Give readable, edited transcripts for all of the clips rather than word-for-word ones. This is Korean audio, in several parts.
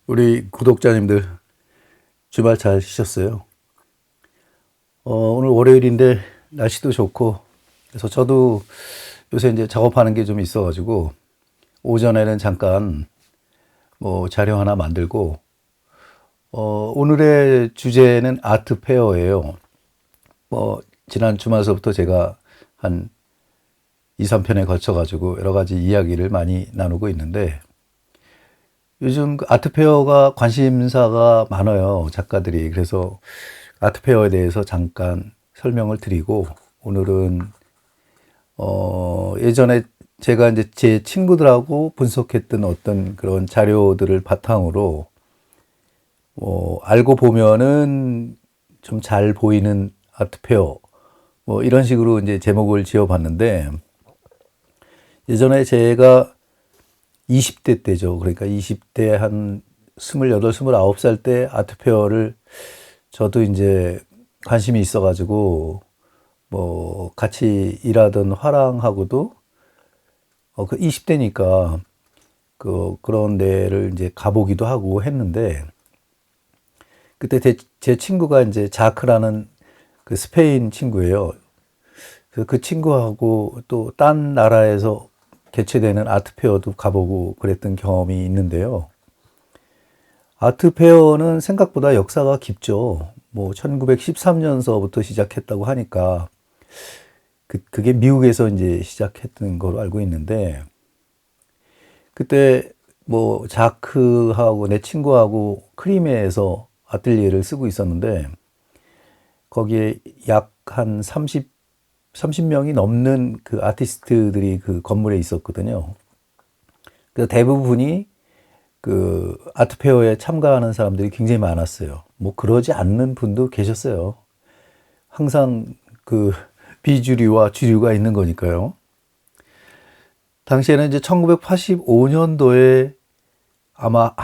우리 구독자님들 주말 잘 쉬셨어요? 오늘 월요일인데 날씨도 좋고 그래서 저도 요새 이제 작업하는 게 좀 있어가지고 오전에는 잠깐 뭐 자료 하나 만들고 오늘의 주제는 아트 페어예요. 지난 주말서부터 제가 한 2, 3편에 걸쳐가지고 여러 가지 이야기를 많이 나누고 있는데 요즘 그 아트페어가 관심사가 많아요, 작가들이. 그래서 아트페어에 대해서 잠깐 설명을 드리고, 오늘은, 예전에 제가 이제 제 친구들하고 분석했던 어떤 그런 자료들을 바탕으로, 알고 보면은 좀 잘 보이는 아트페어, 이런 식으로 이제 제목을 지어 봤는데, 예전에 제가 20대 때죠. 그러니까 20대 한 28, 29살 때 아트페어를 저도 이제 관심이 있어가지고 같이 일하던 화랑하고도 그 20대니까 그런 데를 이제 가보기도 하고 했는데 그때 제 친구가 이제 자크라는 그 스페인 친구예요. 그 친구하고 또 딴 나라에서 개최되는 아트페어도 가보고 그랬던 경험이 있는데요. 아트페어는 생각보다 역사가 깊죠. 1913년서부터 시작했다고 하니까 그게 미국에서 이제 시작했던 걸로 알고 있는데 그때 자크하고 내 친구하고 크리메에서 아틀리에를 쓰고 있었는데 거기에 약 한 30명이 넘는 그 아티스트들이 그 건물에 있었거든요. 그 대부분이 그 아트페어에 참가하는 사람들이 굉장히 많았어요. 그러지 않는 분도 계셨어요. 항상 그 비주류와 주류가 있는 거니까요. 당시에는 이제 1985년도에 아마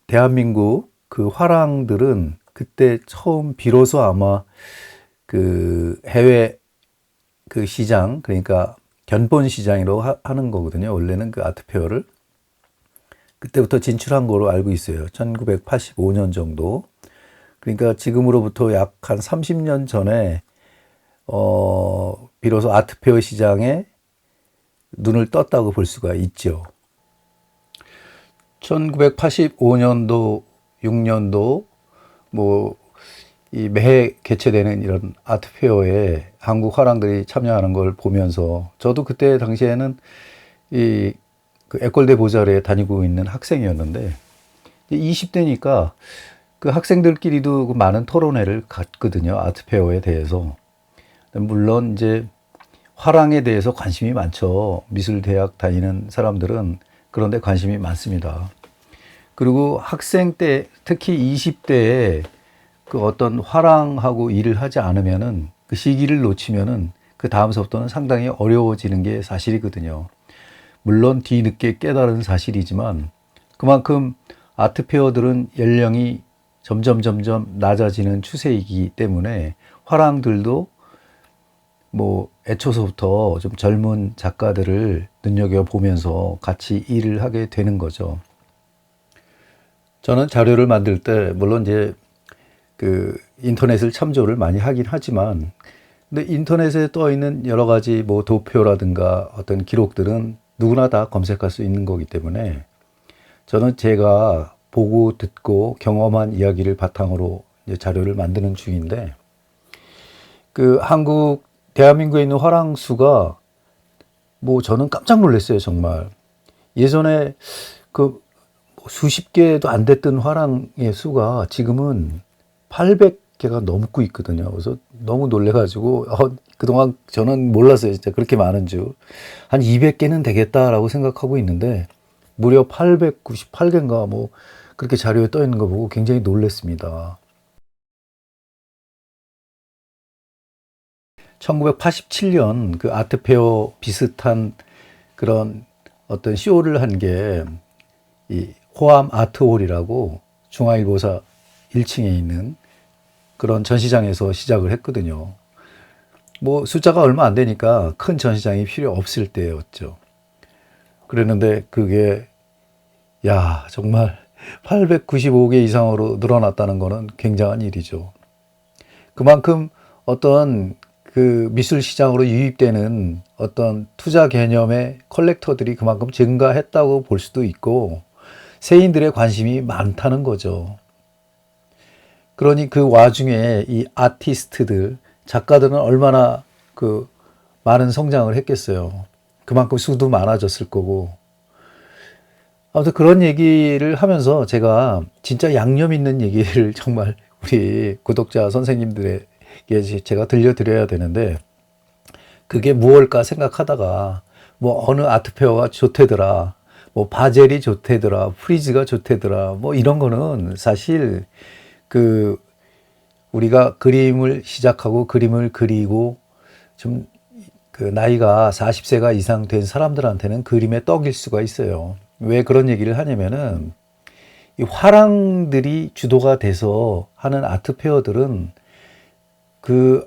대한민국 그 화랑들은 그때 처음 비로소 아마 그 해외 그 시장, 그러니까 견본 시장이라고 하는 거거든요. 원래는 그 아트페어를. 그때부터 진출한 거로 알고 있어요. 1985년 정도. 그러니까 지금으로부터 약 한 30년 전에, 비로소 아트페어 시장에 눈을 떴다고 볼 수가 있죠. 1985년도, 6년도, 이 매해 개최되는 이런 아트페어에 한국 화랑들이 참여하는 걸 보면서 저도 그때 당시에는 그 에콜대 보자르에 다니고 있는 학생이었는데 20대니까 그 학생들끼리도 그 많은 토론회를 갖거든요. 아트페어에 대해서. 물론 이제 화랑에 대해서 관심이 많죠. 미술대학 다니는 사람들은 그런데 관심이 많습니다. 그리고 학생 때 특히 20대에 그 어떤 화랑하고 일을 하지 않으면은 그 시기를 놓치면은 그 다음서부터는 상당히 어려워지는 게 사실이거든요. 물론 뒤늦게 깨달은 사실이지만 그만큼 아트페어들은 연령이 점점 낮아지는 추세이기 때문에 화랑들도 애초서부터 좀 젊은 작가들을 눈여겨보면서 같이 일을 하게 되는 거죠. 저는 자료를 만들 때 물론 이제 그 인터넷을 참조를 많이 하긴 하지만 근데 인터넷에 떠 있는 여러 가지 도표라든가 어떤 기록들은 누구나 다 검색할 수 있는 거기 때문에 저는 제가 보고 듣고 경험한 이야기를 바탕으로 이제 자료를 만드는 중인데 그 대한민국에 있는 화랑수가 저는 깜짝 놀랐어요, 정말. 예전에 그 수십 개도 안 됐던 화랑의 수가 지금은 800개가 넘고 있거든요. 그래서 너무 놀래가지고 그동안 저는 몰랐어요, 진짜 그렇게 많은 줄. 한 200개는 되겠다라고 생각하고 있는데 무려 898개인가 그렇게 자료에 떠 있는 거 보고 굉장히 놀랐습니다. 1987년 그 아트페어 비슷한 그런 어떤 쇼를 한 게 이 호암 아트홀이라고 중앙일보사 1층에 있는 그런 전시장에서 시작을 했거든요. 숫자가 얼마 안 되니까 큰 전시장이 필요 없을 때였죠. 그랬는데 그게 야 정말 895개 이상으로 늘어났다는 거는 굉장한 일이죠. 그만큼 어떤 그 미술 시장으로 유입되는 어떤 투자 개념의 컬렉터들이 그만큼 증가했다고 볼 수도 있고, 세인들의 관심이 많다는 거죠. 그러니 그 와중에 이 아티스트들, 작가들은 얼마나 그 많은 성장을 했겠어요. 그만큼 수도 많아졌을 거고. 아무튼 그런 얘기를 하면서 제가 진짜 양념 있는 얘기를 정말 우리 구독자 선생님들에게 제가 들려드려야 되는데, 그게 무엇일까 생각하다가 뭐 어느 아트페어가 좋대더라, 뭐 바젤이 좋대더라, 프리즈가 좋대더라, 뭐 이런 거는 사실 그 우리가 그림을 시작하고 그림을 그리고 좀 그 나이가 40세가 이상 된 사람들한테는 그림의 떡일 수가 있어요. 왜 그런 얘기를 하냐면은 이 화랑들이 주도가 돼서 하는 아트 페어들은 그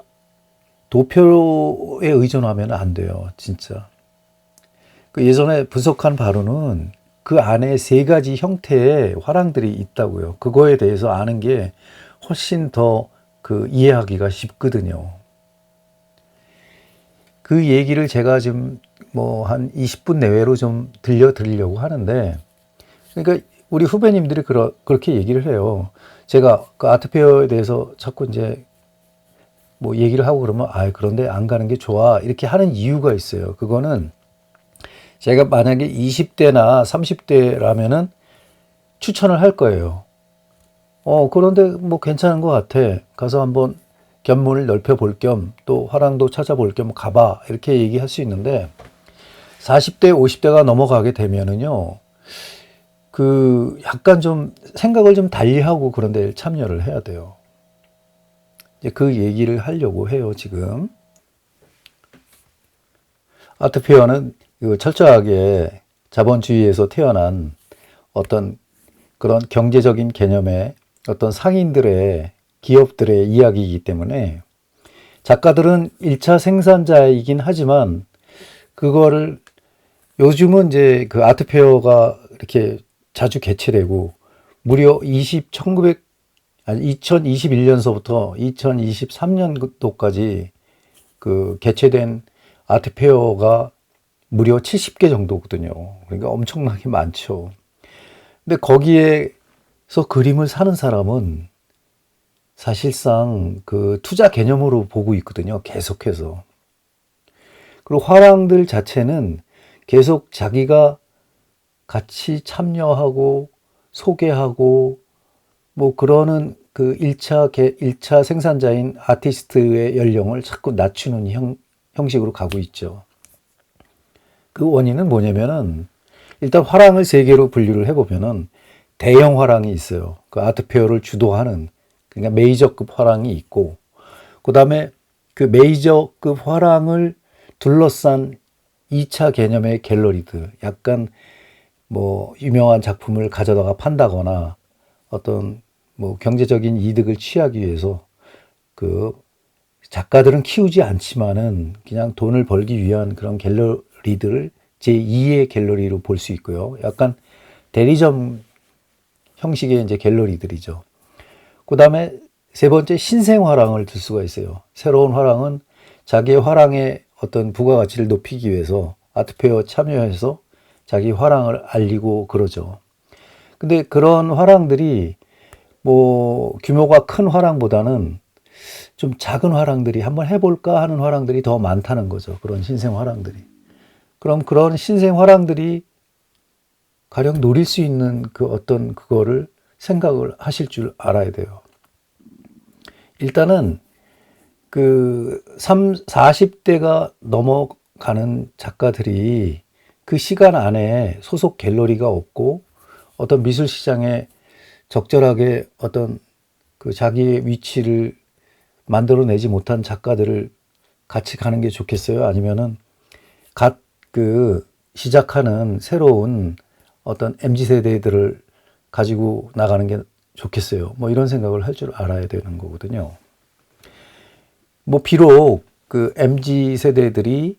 도표에 의존하면 안 돼요, 진짜. 그 예전에 분석한 바로는 그 안에 세 가지 형태의 화랑들이 있다고요. 그거에 대해서 아는 게 훨씬 더 그 이해하기가 쉽거든요. 그 얘기를 제가 지금 뭐 한 20분 내외로 좀 들려드리려고 하는데, 그러니까 우리 후배님들이 그렇게 얘기를 해요. 제가 그 아트페어에 대해서 자꾸 이제 뭐 얘기를 하고 그러면, 그런데 안 가는 게 좋아, 이렇게 하는 이유가 있어요. 그거는 제가 만약에 20대나 30대라면은 추천을 할 거예요. 그런데 뭐 괜찮은 것 같아, 가서 한번 견문을 넓혀 볼 겸 또 화랑도 찾아볼 겸 가봐, 이렇게 얘기할 수 있는데, 40대, 50대가 넘어가게 되면은요, 그 약간 좀 생각을 좀 달리하고 그런 데 참여를 해야 돼요. 이제 그 얘기를 하려고 해요, 지금. 아트페어는 철저하게 자본주의에서 태어난 어떤 그런 경제적인 개념의 어떤 상인들의, 기업들의 이야기이기 때문에 작가들은 1차 생산자이긴 하지만, 그거를 요즘은 이제 그 아트페어가 이렇게 자주 개최되고 무려 2021년서부터 2023년도까지 그 개최된 아트페어가 무려 70개 정도거든요. 그러니까 엄청나게 많죠. 근데 거기에서 그림을 사는 사람은 사실상 그 투자 개념으로 보고 있거든요, 계속해서. 그리고 화랑들 자체는 계속 자기가 같이 참여하고 소개하고 뭐 그러는 그 1차 생산자인 아티스트의 연령을 자꾸 낮추는 형식으로 가고 있죠. 그 원인은 뭐냐면은, 일단 화랑을 세 개로 분류를 해보면은 대형 화랑이 있어요. 그 아트페어를 주도하는, 그러니까 메이저급 화랑이 있고, 그 다음에 그 메이저급 화랑을 둘러싼 2차 개념의 갤러리들, 약간 뭐 유명한 작품을 가져다가 판다거나 어떤 뭐 경제적인 이득을 취하기 위해서 그 작가들은 키우지 않지만은 그냥 돈을 벌기 위한 그런 갤러리들을 제2의 갤러리로 볼 수 있고요. 약간 대리점 형식의 이제 갤러리들이죠. 그 다음에 세 번째, 신생 화랑을 둘 수가 있어요. 새로운 화랑은 자기의 화랑의 어떤 부가가치를 높이기 위해서 아트페어 참여해서 자기 화랑을 알리고 그러죠. 근데 그런 화랑들이 뭐 규모가 큰 화랑보다는 좀 작은 화랑들이, 한번 해볼까 하는 화랑들이 더 많다는 거죠. 그런 신생 화랑들이. 그럼 그런 신생 화랑들이 가령 노릴 수 있는 그 어떤 그거를 생각을 하실 줄 알아야 돼요. 일단은 그 40대가 넘어가는 작가들이 그 시간 안에 소속 갤러리가 없고 어떤 미술 시장에 적절하게 어떤 그 자기의 위치를 만들어내지 못한 작가들을 같이 가는 게 좋겠어요? 아니면은 갓 그 시작하는 새로운 어떤 MZ세대들을 가지고 나가는 게 좋겠어요? 뭐 이런 생각을 할 줄 알아야 되는 거거든요. 뭐 비록 그 MZ세대들이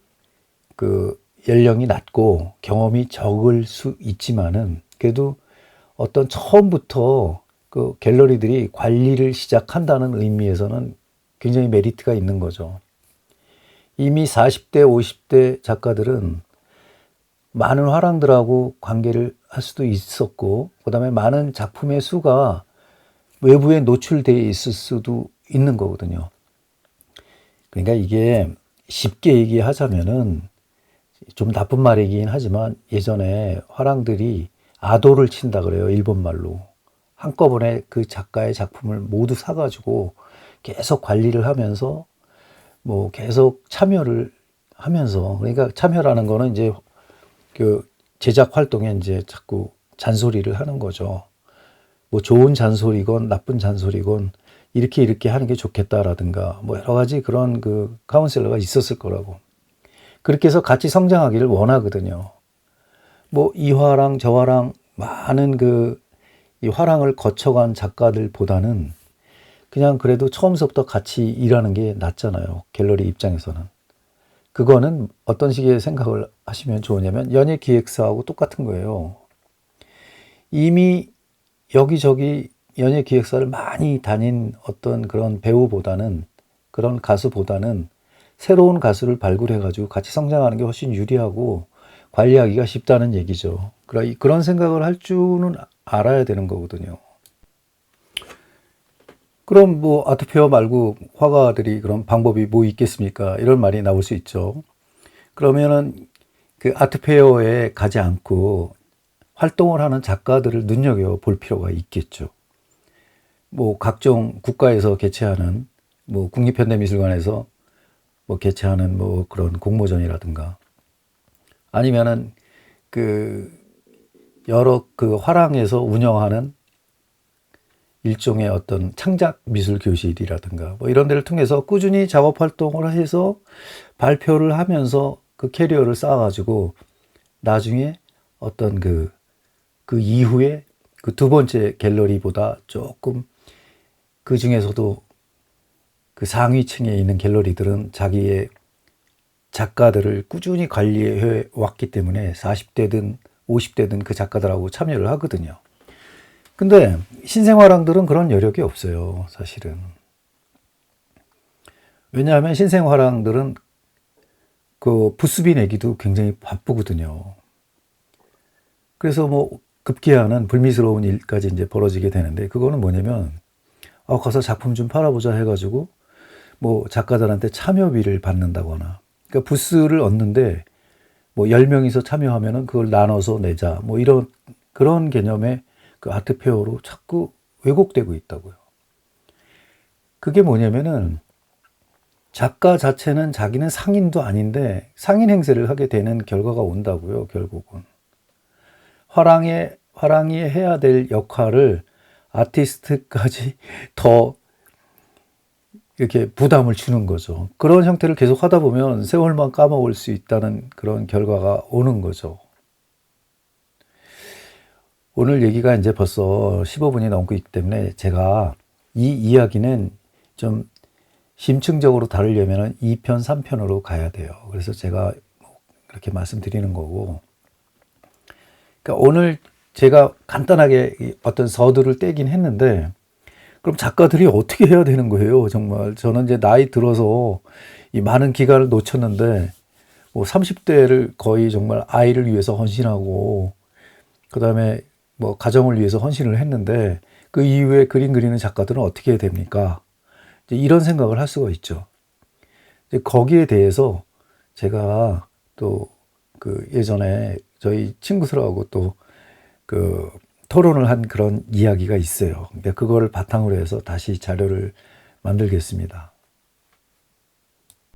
그 연령이 낮고 경험이 적을 수 있지만은, 그래도 어떤 처음부터 그 갤러리들이 관리를 시작한다는 의미에서는 굉장히 메리트가 있는 거죠. 이미 40대, 50대 작가들은 많은 화랑들하고 관계를 할 수도 있었고, 그 다음에 많은 작품의 수가 외부에 노출되어 있을 수도 있는 거거든요. 그러니까 이게 쉽게 얘기하자면은 좀 나쁜 말이긴 하지만 예전에 화랑들이 아도를 친다 그래요. 일본 말로. 한꺼번에 그 작가의 작품을 모두 사가지고 계속 관리를 하면서 뭐 계속 참여를 하면서, 그러니까 참여라는 거는 이제 그 제작 활동에 이제 자꾸 잔소리를 하는 거죠. 뭐 좋은 잔소리건 나쁜 잔소리건 이렇게 하는 게 좋겠다라든가 뭐 여러 가지 그런 그 카운셀러가 있었을 거라고. 그렇게 해서 같이 성장하기를 원하거든요. 뭐 이 화랑 저 화랑 많은 그 이 화랑을 거쳐간 작가들보다는 그냥 그래도 처음부터 같이 일하는 게 낫잖아요. 갤러리 입장에서는. 그거는 어떤 식의 생각을 하시면 좋으냐면 연예기획사하고 똑같은 거예요. 이미 여기저기 연예기획사를 많이 다닌 어떤 그런 배우보다는, 그런 가수보다는 새로운 가수를 발굴해가지고 같이 성장하는 게 훨씬 유리하고 관리하기가 쉽다는 얘기죠. 그런 생각을 할 줄은 알아야 되는 거거든요. 그럼 뭐 아트페어 말고 화가들이 그런 방법이 뭐 있겠습니까? 이런 말이 나올 수 있죠. 그러면은 그 아트페어에 가지 않고 활동을 하는 작가들을 눈여겨볼 필요가 있겠죠. 뭐 각종 국가에서 개최하는, 뭐 국립현대미술관에서 뭐 개최하는 뭐 그런 공모전이라든가, 아니면은 그 여러 그 화랑에서 운영하는 일종의 어떤 창작 미술 교실이라든가 뭐 이런 데를 통해서 꾸준히 작업 활동을 해서 발표를 하면서 그 캐리어를 쌓아가지고 나중에 어떤 그 이후에 그 두 번째 갤러리보다 조금 그 중에서도 그 상위층에 있는 갤러리들은 자기의 작가들을 꾸준히 관리해 왔기 때문에 40대든 50대든 그 작가들하고 참여를 하거든요. 근데 신생화랑들은 그런 여력이 없어요, 사실은. 왜냐하면 신생화랑들은 그 부수비 내기도 굉장히 바쁘거든요. 그래서 뭐 급기야는 불미스러운 일까지 이제 벌어지게 되는데, 그거는 뭐냐면 가서 작품 좀 팔아보자 해가지고 뭐 작가들한테 참여비를 받는다거나, 그러니까 부스를 얻는데 뭐 10명이서 참여하면은 그걸 나눠서 내자, 뭐 이런 그런 개념의 그 아트페어로 자꾸 왜곡되고 있다고요. 그게 뭐냐면은 작가 자체는 자기는 상인도 아닌데 상인 행세를 하게 되는 결과가 온다고요, 결국은. 화랑이 해야 될 역할을 아티스트까지 더 이렇게 부담을 주는 거죠. 그런 형태를 계속 하다 보면 세월만 까먹을 수 있다는 그런 결과가 오는 거죠. 오늘 얘기가 이제 벌써 15분이 넘고 있기 때문에 제가 이 이야기는 좀 심층적으로 다루려면 2편, 3편으로 가야 돼요. 그래서 제가 그렇게 말씀드리는 거고. 그러니까 오늘 제가 간단하게 어떤 서두를 떼긴 했는데, 그럼 작가들이 어떻게 해야 되는 거예요? 정말 저는 이제 나이 들어서 이 많은 기간을 놓쳤는데 뭐 30대를 거의 정말 아이를 위해서 헌신하고 그다음에 뭐 가정을 위해서 헌신을 했는데 그 이후에 그림 그리는 작가들은 어떻게 해야 됩니까? 이제 이런 생각을 할 수가 있죠. 이제 거기에 대해서 제가 또 그 예전에 저희 친구들하고 또 그 토론을 한 그런 이야기가 있어요. 근데 그거를 바탕으로 해서 다시 자료를 만들겠습니다.